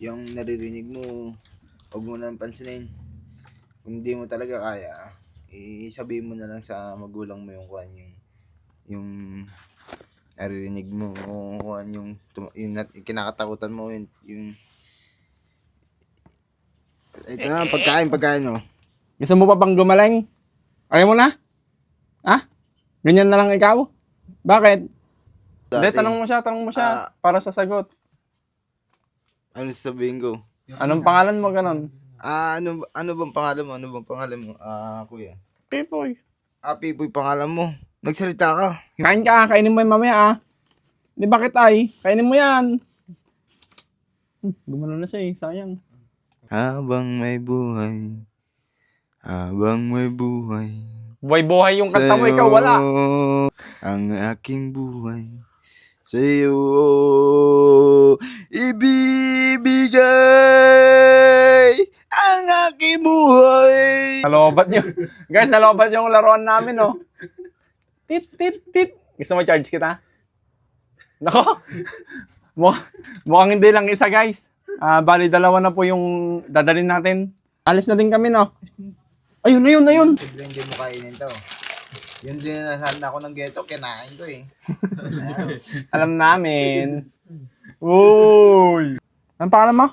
yung naririnig mo, huwag mo nang pansinin. Kung hindi mo talaga kaya, isabihin mo na lang sa magulang mo yung naririnig mo, o yung kinakatakutan mo, yung ito na, pagkain, no? Gusto mo pa bang gumaling? Ayaw mo na? Ha? Ganyan na lang ikaw? Bakit? Hindi, tanong mo siya para sa sagot. Ano sasabihin ko? Anong pangalan mo ganon? Ano bang pangalan mo? Kuya. Pipoy. Pipoy pangalan mo. Nagsalita ka. Kainin mo yung mamaya Di bakit kainin mo yan. Gumano na siya sayang. Habang may buhay. Buhay-buhay yung kanta mo, ikaw wala. Ang aking buhay sa'yo ibibigay ang aking buhay. Nalobat nyo. Guys, nalobat yung laruan namin, Tit. Gusto mo charge kita? Nako. Mukhang hindi lang isa, guys. Bali, dalawa na po yung dadalhin natin. Alis na din kami, Ayun. Sigla hindi mo kainin to. Yun din na ako ng ghetto, kinain ko eh. Alam namin. Uy! Anong pangalan mo?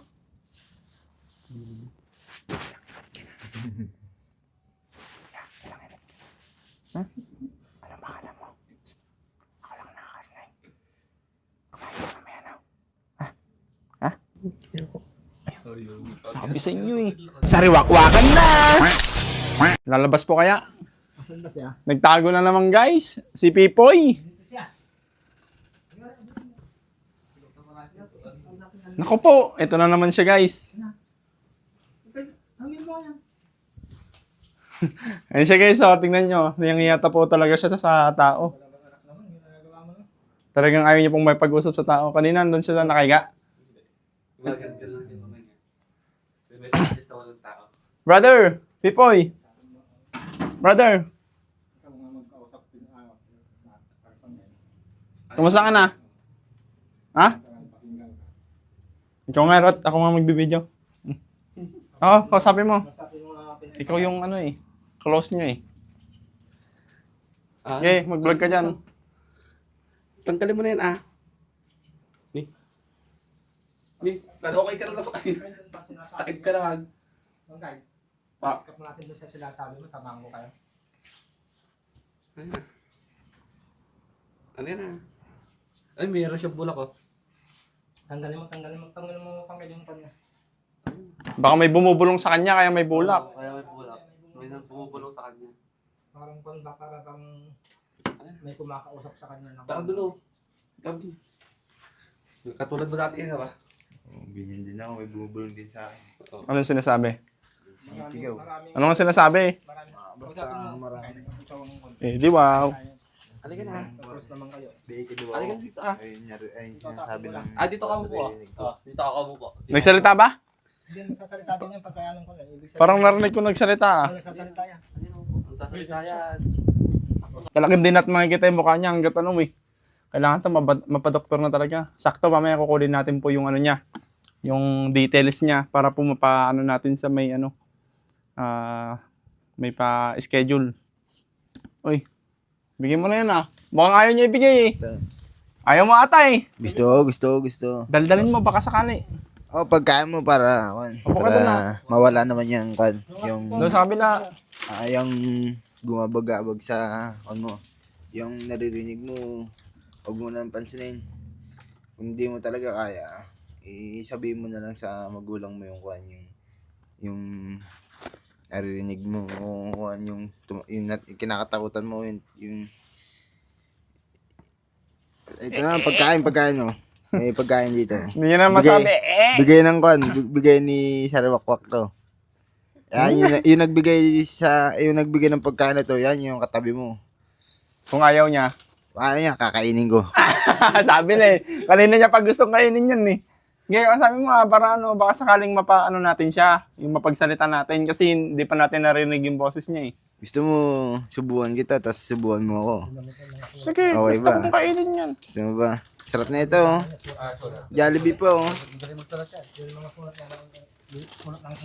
Anong pangalan mo? Ako lang nakakarinig. Kumain ka mamaya na. Ha? Sabi sa inyo Sariwakwakan na! Lalabas po kaya? Nagtago na naman guys. Si Pipoy. Naku po, ito na naman siya guys. Ayun siya guys, tingnan nyo. Niyang-iyata po talaga siya sa tao. Talagang ayaw niya pong may pag-usap sa tao. Kanina nandun siya sa nakahiga. Brother, Pipoy. Brother. Kumusta ka na? Ha? Ikaw nga, Rot. Ako nga magbibideo. Oo, kausapin mo. Ikaw yung close nyo Okay, mag-vlog ka dyan. Tanggalin mo na yan, okay ka na lang. Takip ka naman. Okay. Sikap mo natin doon sa sinasabi mo, samahan mo kayo. Ano yan Ay, mayroon siyang bulak Tanggalin mo yung kanya. Baka may bumubulong sa kanya, kaya may bulak. Kaya may bulak. May nang bumubulong sa kanya. Para bang may kumakausap sa kanya. Tara dulo. Katulad mo dati ba? Ganyan din ako, may bumubulong din sa akin. Ano sinasabi? Sigaw. Ano nga sinasabi? Basta marami. Di wow. Halika na. Tapos naman kayo. Halika na dito Ayun sinasabi ng... Dito ka mo po. Dito ka mo po. Nagsalita ba? Hindi, magsasalita din yan pagkayanan ko na. Parang narinig ko nagsalita. Nagsasalita yan. Magsasalita yan. Talagang din natin makikita yung mukha niya hanggat Kailangan to mapadoktor na talaga. Sakto, mamaya kukunin natin po yung niya. Yung details niya para po mapaano natin sa may may pa-schedule. Uy, bigyan mo na yan Mukhang ayaw niya ibigay Ayaw mo ata Gusto. Daldalin mo baka sakali. Pagkain mo para mawala naman yung Doon sa kabila. yung gumabagabag sa yung naririnig mo, huwag mo nang pansinin. Kung hindi mo talaga kaya, isabihin mo na lang sa magulang mo yung naririnig mo, o yung kinakatakutan mo, yung ito na, pagkain, no? May pagkain dito. Hindi niya na masabi. Bigay ni Sariwakwak to. Yan, yung nagbigay ng pagkain na to, yan yung katabi mo. Kung ayaw niya. Kakainin ko. Sabi na kanina niya pag gustong kainin yun Ngayon, sabi mo para baka sakaling natin siya, yung mapagsalita natin kasi hindi pa natin narinig yung boses niya Gusto mo subukan kita, tapos subukan mo ako. Sige, Okay gusto ba? kong kainin yan. Gusto mo ba? Sarap na ito, oh. Jollibee pa, oh. Magaling magsalat yan. Yung mga sulat na sulat ng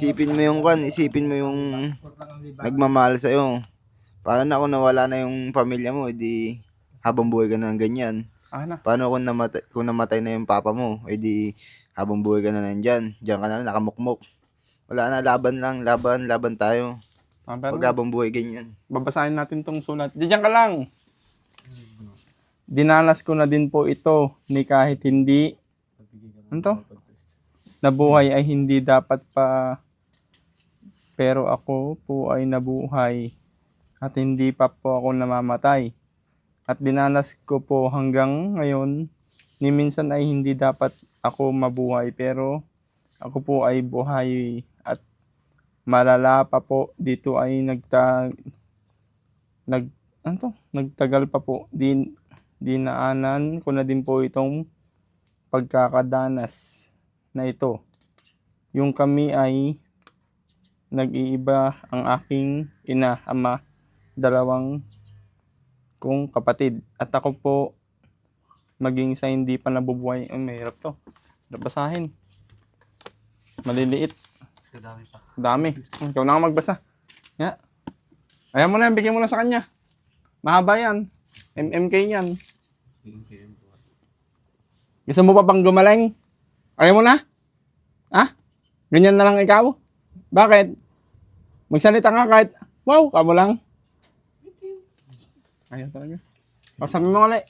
Isipin mo yung sulat lang ang liba. nagmamahal sa'yo. Paano na kung nawala na yung pamilya mo, edi habang buhay ka na ng ganyan. Ah na. Paano kung namatay na yung papa mo, edi habang buhay ka na nandyan. Diyan ka na nakamukmok. Wala na, laban tayo. Ah, pero Pag habang buhay ganyan. babasahin natin tong sulat. Diyan ka lang. Dinanas ko na din po ito ni kahit hindi ano to? Nabuhay ay hindi dapat pa, pero ako po ay nabuhay at hindi pa po ako namamatay. At dinanas ko po hanggang ngayon ni minsan ay hindi dapat ako mabuhay, pero ako po ay buhay at malala pa po dito ay nagtagal pa po. Dinaanan ko na din po itong pagkakadanas na ito. Yung kami ay nag-iiba ang aking ina, ama, dalawang kong kapatid. At ako po maging sa hindi pa nabubuhay. Ay, mahirap to. Basahin. Maliliit. Kadami pa. Dami. Ikaw na nga magbasa. Ya. Ayan mo na, bigyan mo na sa kanya. Mahaba yan. MMK yan. Gusto mo pa pang gumaling? Ayaw mo na? Ha? Ganyan na lang ikaw? Bakit? Magsalita nga kahit, wow, kamo lang. Ayaw talaga. O, sabi mo ulit.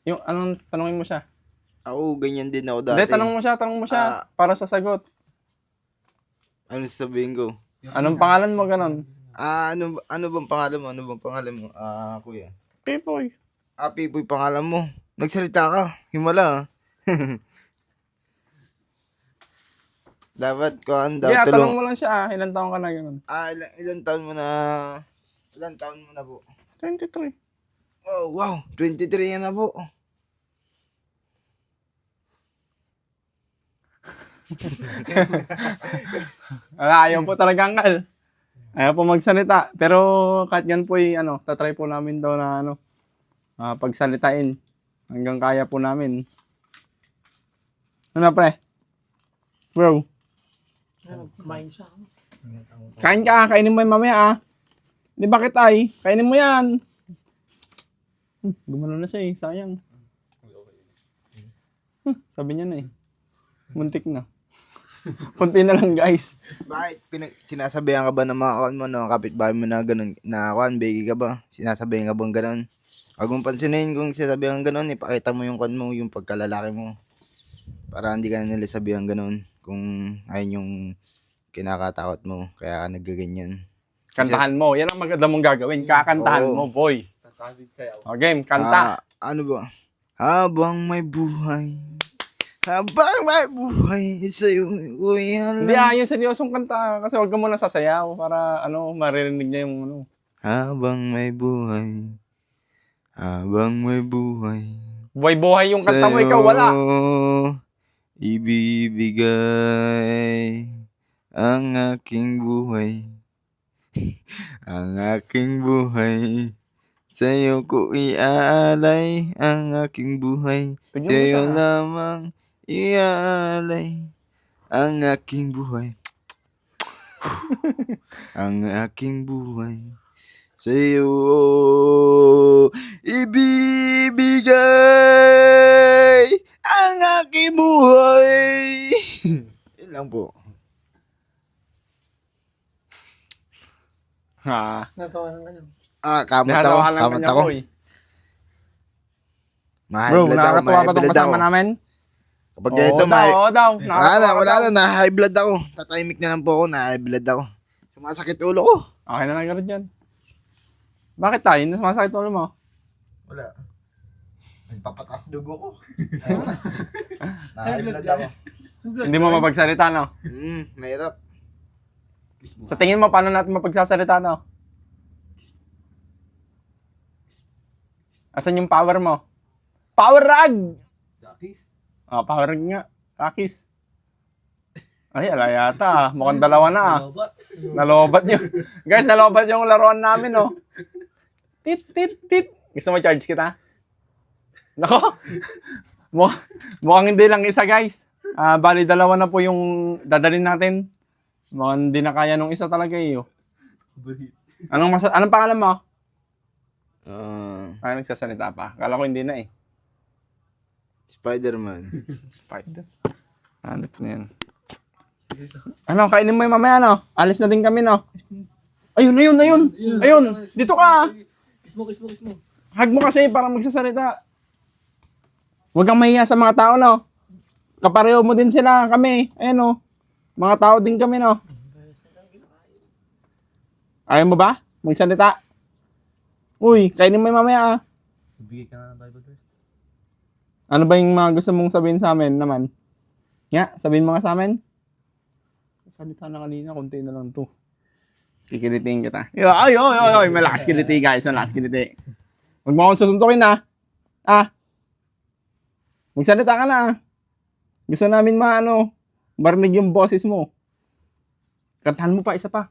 Yung anong tanongin mo siya? Ako, ganyan din ako dati. Hindi, tanong mo siya para sa sagot. Ano sasabihin ko? Anong pangalan mo ganon? Ano bang pangalan mo? Kuya. Pipoy. Pipoy pangalan mo. Nagsalita ka. Himala, Dapat Yeah, tanong tulong. mo lang siya. Ilan taong ka na ganon? Ilan taon mo na? Ilan taon mo na po? 23. Oh, wow. 23 yan na po. Ayaw po talaga angkal. Ayaw po magsalita. Pero kahit yan po tatry po namin daw na pagsalitain. Hanggang kaya po namin. Ano pre? Bro, Kumain siya. kain ka. Kainin mo yan mamaya Di bakit ay? Kainin mo yan. Gumano na siya sayang. Sabi niya na muntik na. Kunti na lang guys. Bakit? Sinasabihan ka ba ng mga kawan mo, ng kapitbahay mo na ganun, na kawan, begi ka ba? Sinasabihan ka bang ganun? Huwag mong pansinin kung sinasabihan ka ganun, ipakita mo yung kawan mo, yung pagkalalaki mo. Para hindi ka na nila sabihan ganun. Kung ayun yung kinakatakot mo, kaya ka nagaganyan. Kantahan mo. Yan ang maganda mong gagawin. Kakantahan Oo. mo, boy. Sabi sa'yo. O game, kanta. Ano ba? Habang may buhay sa'yo, kuya Hindi lang. yung seryosong kanta. Kasi wag ka muna sasayaw para maririnig niya yung Habang may buhay, buhay-buhay yung kanta mo, ikaw wala. Ibibigay ang aking buhay. Ang aking buhay. Sa'yo ko iaalay ang aking buhay. Tignan mo Sa'yo siya. lamang iaalay ang aking buhay. Ang aking buhay. Sa'yo ibibigay ang aking buhay. Yun lang po. Natawa ng ganyan. Kamot ako. boy. Ma-high Bro, blood ako, nakakatuwa ma-high ba itong blood ako. kasama namin? Kapag ganito, Oo daw. wala na, na-high blood ako. Tatahimik na lang po ako, na-high blood ako. Sumasakit ulo ko. Okay na lang dyan. Bakit tayo? Sumasakit ulo mo? Wala. Nagpapatas dugo ko. Na-high blood ako. Hindi mo mapagsalita, no? Mahirap. Sa tingin mo, paano natin mapagsasalita, no? Asan yung power mo? Power rag! Jackies. Power rag nga. Rakis. Ay, ala yata. Mukhang dalawa na. Robot. Nalobat yung... Guys, nalobat yung laruan namin, oh. Tit, tit, tit. Gusto mo charge kita? Nako. Mukhang hindi lang isa, guys. Bali, dalawa na po yung dadalhin natin. Mukhang hindi na kaya nung isa talaga, eh. Oh. Anong pangalan mo? Nagsasalita pa. Kala ko hindi na, eh. Spider-Man. Spider. Hanap na yan. Ano, kainin mo yung mamaya, no? Alis na din kami, no? Ayun. Ayun, dito ka. Kiss mo. Hug mo kasi para magsasalita. Huwag kang mahiya sa mga tao, no? Kapareho mo din sila, kami. Ayun, no? Mga tao din kami, no? Ayaw mo ba? Magsalita. Uy, kainin mo yung mamaya, ah. Bigay ka na ng Bible verse. Ano ba yung mga gusto mong sabihin sa amin naman? Nga, sabihin mo nga sa amin. Salita na kanina, konti na lang to. Kikilitiin kita. Ay, malakas kiliti, guys. Malakas kiliti. Huwag mo akong susuntukin, ha? Magsalita ka na. Gusto namin marinig yung boses mo. Kantahan mo pa, isa pa.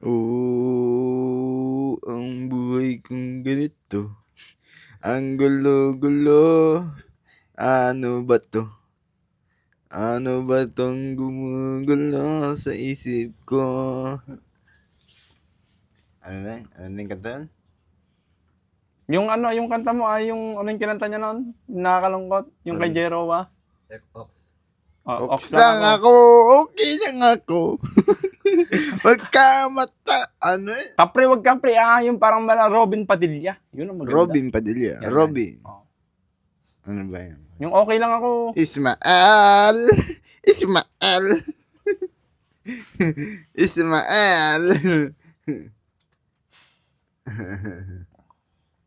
Oo, ang buhay kong ganito. Ang gulo-gulo. Ano ba to? Ano ba tong gumugulo sa isip ko? Ano yung kanta yun? Yung kanta mo yung yung kinanta niya noon, nakakalungkot, yung kay Jero ba? Ox. Ox lang ako, okay lang ako. Magkamata, ano eh? Kapre, wag kapre, yung parang Robin Padilla. Yun ang maganda. Robin Padilla, Yan. Robin. Oh. Ano ba yan? Yung okay lang ako. Ismael. Ismael.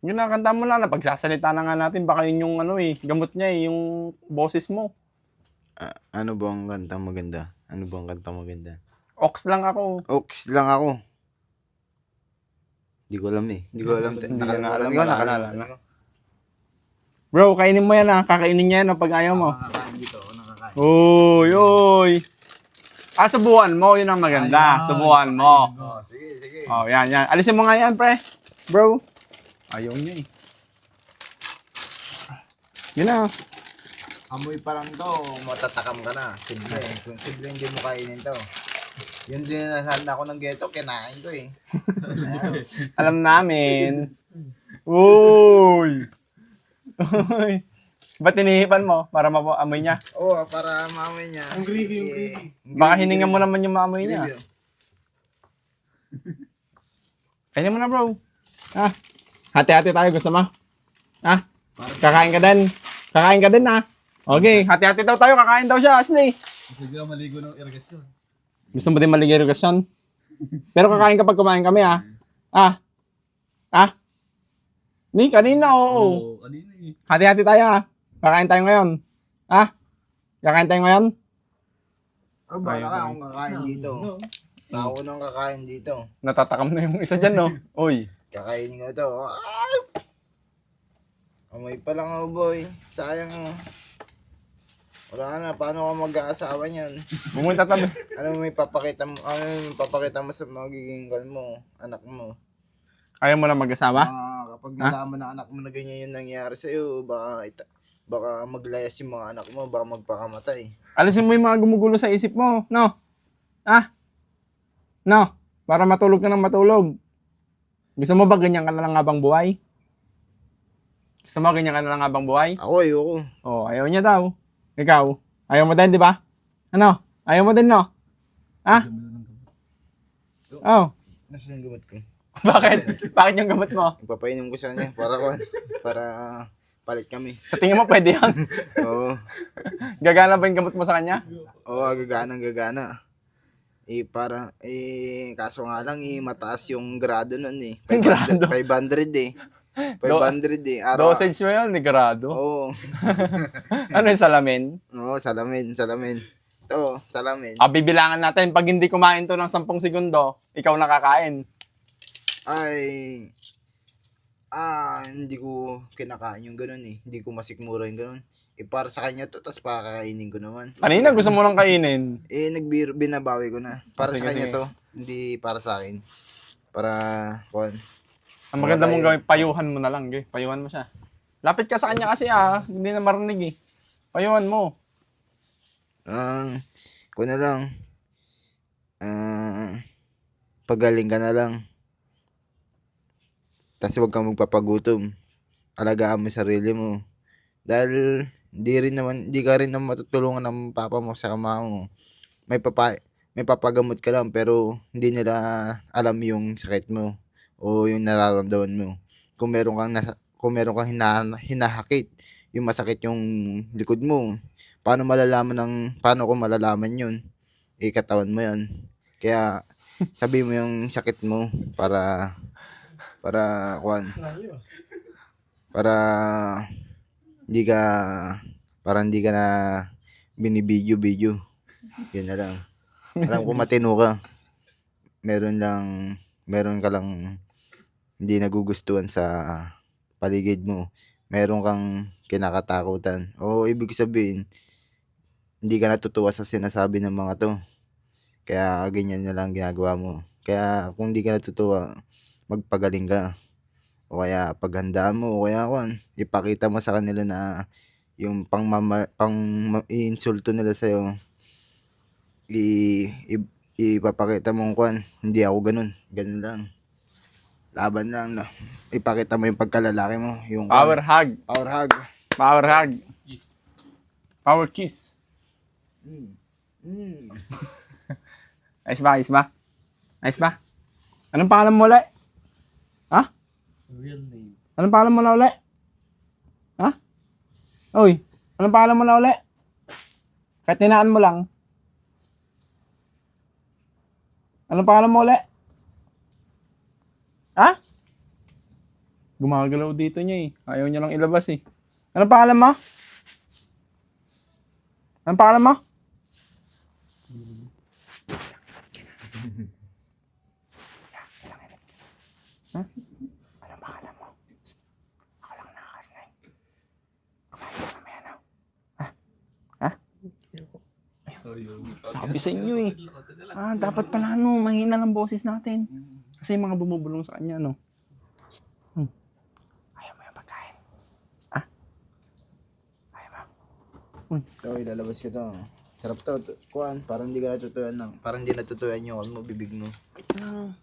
Yun na, kanta mo na, pagsasalita na nga natin, baka yun yung gamot niya yung boses mo. Ano bang kantang maganda? Ox lang ako. Ox lang ako. Hindi ko alam eh. Hindi ko alam. Hindi ko na alam. Nakalimutan ko. Bro, kainin mo yan, kakainin niya yan pag ayaw mo. Nakakain dito. Nakakain. Uy. Subuhan mo, yun ang maganda. Subuhan mo. Oh, sige. Oh, yan. Alisin mo nga yan, pre. Bro. Ayaw niya eh. Yun na. Amoy pa lang to, matatakam ka na. Simple. Kung simple hindi mo kainin to. Yun din na ako ng ghetto, kinain ko eh. Ayan. Alam namin. Uy. Uy. Ba't tinihipan mo? Para maamoy niya? Oo, para maamoy niya. Ang greedy. Baka hiningan mo naman yung maamoy niya. Kainin mo na, bro. Hati-hati tayo. Gusto mo? Kakain ka din. Okay, hati-hati daw tayo. Kakain daw siya, Ashley. Sige lang maligo ng irrigation. Gusto mo din maligay irrigation? Pero kakain kapag kumain kami, Ni, kanina, oo. Kanina eh. Hati-hati tayo, Kakain tayo ngayon. Kakain tayo ngayon? Oh, bala ka akong kakain dito. Ako nang kakain dito. Natatakam na yung isa dyan, no? Uy. Kakainin ko to. Amoy pa lang ako, boy. Sayang oh. Wala na, paano ka mag-aasawa niyan? Bumunta tabi. Ano may papakita mo sa magiging mo, anak mo? Ayaw mo na mag-asawa? Kapag nalaman ng anak mo na ganyan yung nangyari sa'yo, baka maglayas yung mga anak mo, baka magpakamatay. Alisin mo yung mga gumugulo sa isip mo, no? No? Para matulog ka ng matulog. Gusto mo ba ganyan ka na lang habang buhay? Gusto mo ganyan ka na lang habang buhay? Ako, ayoko. Oh, ayaw niya daw. Ikaw, ayaw mo din, di ba? Ano? Ayaw mo din, no? Oh. Nasaan yung gamot ko? Bakit? Bakit yung gamot mo? Ipapainom ko sa kanya para palit kami. Sa tingin mo, pwede yan? Oo. Gagana ba yung gamot mo sa kanya? Oo, gagana. Kaso nga lang, mataas yung grado nun eh. Grado? 500 eh. 500 eh. Araw. Dosage mo yun, Negrado. Oo. Ano yung salamin? Oo, salamin. Ito, salamin. Bibilangan natin. Pag hindi kumain to ng 10 segundo, ikaw nakakain. Hindi ko kinakain yung ganun eh. Hindi ko masikmura yung ganun. para sa kanya to, tapos pakakainin ko naman. Kanina gusto mo nang kainin. Binabawi ko na. Para Sige, sa kanya sige. to, hindi para sa akin. Para, kuhan. Ang maganda mong Wala gawin, payuhan mo na lang, ge. Payuhan mo siya. Lapit ka sa kanya kasi hindi na marinig eh. Payuhan mo. Kung na lang, pagaling ka na lang. Tapos huwag kang magpapagutom. Alagaan mo yung sarili mo. Dahil, di ka rin naman matutulungan ng papa mo sa mama mo. May papagamot ka lang pero hindi nila alam yung sakit mo o yung nararamdaman mo. Kung meron kang hinahakit, yung masakit yung likod mo, paano ko malalaman yun? Katawan mo yan. Kaya sabi mo yung sakit mo para hindi ka hindi ka na binibidyo. Yun na lang. Alam ko matino ka. Meron ka lang hindi nagugustuhan sa paligid mo. Meron kang kinakatakutan. O ibig sabihin, hindi ka natutuwa sa sinasabi ng mga to. Kaya ganyan na lang ginagawa mo. Kaya kung hindi ka natutuwa, magpagaling ka. O kaya paghandaan mo, o kaya ipakita mo sa kanila na yung i-insulto nila sa'yo, ipapakita mo hindi ako ganun lang, laban lang na ipakita mo yung pagkalalaki mo, yung Power hug. power hug. Power hug. Yes. Power kiss. Ayos ba? Ayos ba? Ayos ba? Anong pangalan mo ulit? Ha? Real name. Anong pangalan mo na ulit? Ha? Uy, anong pangalan mo na ulit? Kahit tinaan mo lang. Anong pangalan mo ulit? Ha? Gumagalaw dito niya eh. Ayaw niya lang ilabas eh. Anong pangalan mo? Anong pangalan mo? Ha? Anong pangalan mo? Psst. Ako lang nakakarinig. Kumain ka mamaya na. Ha? Ha? Sabi sa inyo eh. Dapat pala mahina ng boses natin. Kasi yung mga bumubulong sa kanya, no? Psst. Ayaw mo yung pagkain. Ha? Ayaw mo. Ito, ilalabas ko to. Sarap to. Parang hindi ka natutuyan parang hindi natutuyan yung bibig mo. Wait lang.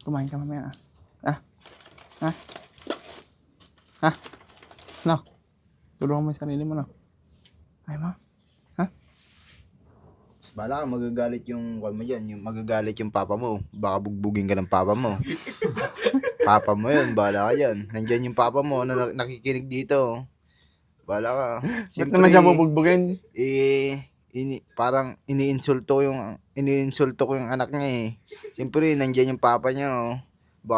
Kumain ka mamaya. Ha? Ha? Ha? No. Tulungan mo yung sarili mo, no? Ayaw mo? Bala ka, magagalit yung magagalit yung papa mo. Baka bugbugin ka ng papa mo. Papa mo yun, bala ka yan. Nandyan yung papa mo na nakikinig dito. Bala ka. Ba't naman siya bubugbugin? Parang iniinsulto ko yung anak niya eh. Siyempre, nandyan yung papa niya oh.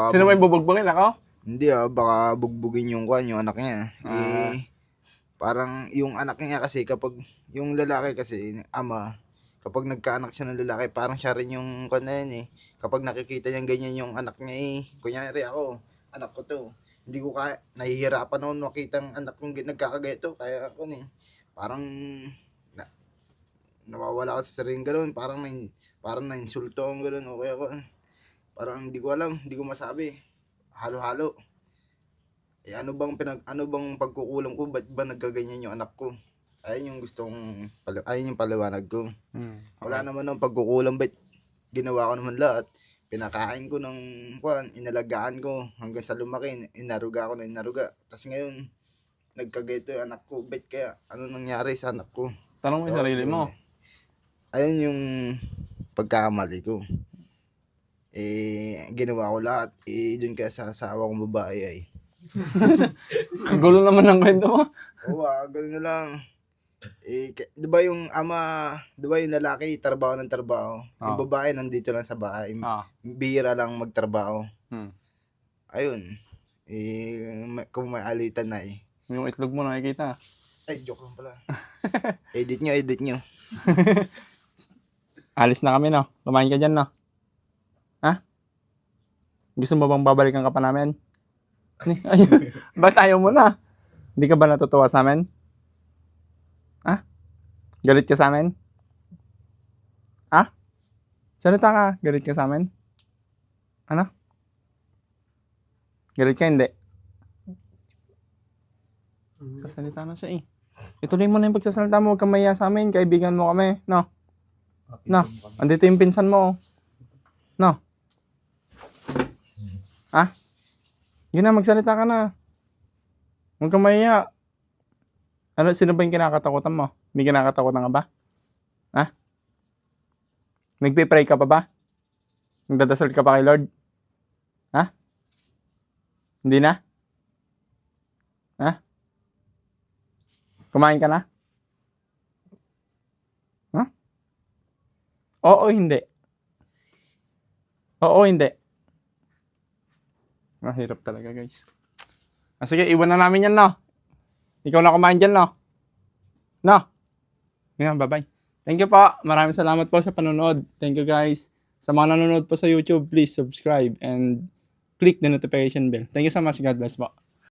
Sino ba yung bubugbugin? Ako? Hindi baka bugbugin yung anak niya. Parang yung anak niya kasi kapag yung lalaki kasi ama, kapag nagkaanak siya ng lalaki, parang siya rin yung na yun eh. Kapag nakikita niya ganyan yung anak niya eh. Kunyari ako, anak ko to. Hindi ko nahihirapan ako makitang anak kong nagkakagaito. Kaya ako parang nawawala ka sa sariling gano'n. Parang na-insulto akong gano'n. O kaya parang hindi ko alam, hindi ko masabi. Halo-halo. Ano bang pagkukulang ko? Ba't ba nagkaganyan yung anak ko? Ayun yung paliwanag ko. Wala naman ng pagkukulang, ba't ginawa ko naman lahat. Pinakain ko ng inalagaan ko hanggang sa lumaki, inaruga ko na inaruga. Tapos ngayon, nagkagaito yung anak ko. Ba't kaya? Ano nangyari sa anak ko? Tanong mo yung sarili mo. Ayun yung pagkakamali ko. Ginawa ko lahat. Dun kaya sa asawa kong babae ay. Ang gulo naman ng kwento mo. Oo, gano'n na lang. Di ba yung lalaki, trabaho ng trabaho. Yung babae, nandito lang sa bahay. Bihira lang magtrabaho. Ayun. Kung may alitan na eh. Yung itlog mo nakikita. Ay, joke lang pala. edit nyo. Alis na kami, no? Kumain ka dyan, no? Ha? Gusto mo bang babalikan ka pa namin? Ba't ayaw mo na? Hindi ka ba natutuwa sa amin? Ha? Galit ka sa amin? Ha? Salita ka. Galit ka sa amin? Ano? Galit ka, hindi? Kasalita na siya eh. Ituloy mo na yung pagsasalita mo. Huwag kang mahiya sa amin. Kaibigan mo kami. No? No? Andito yung pinsan mo. No? Ha? Yun na, magsalita ka na. Huwag kang mahiya. Ano, sino ba yung kinakatakutan mo? May kinakatakutan ka ba? Ha? Nagpipray ka pa ba? Nagdadasal ka pa kay Lord? Ha? Hindi na? Ha? Kumain ka na? Ha? Oo, hindi. Oo, hindi. Mahirap talaga, guys. Sige, iwan na namin yan, no? Ikaw na kumain dyan, no? No? Yan, bye-bye. Thank you po. Maraming salamat po sa panonood. Thank you, guys. Sa mga nanonood po sa YouTube, please subscribe and click the notification bell. Thank you so much. God bless po.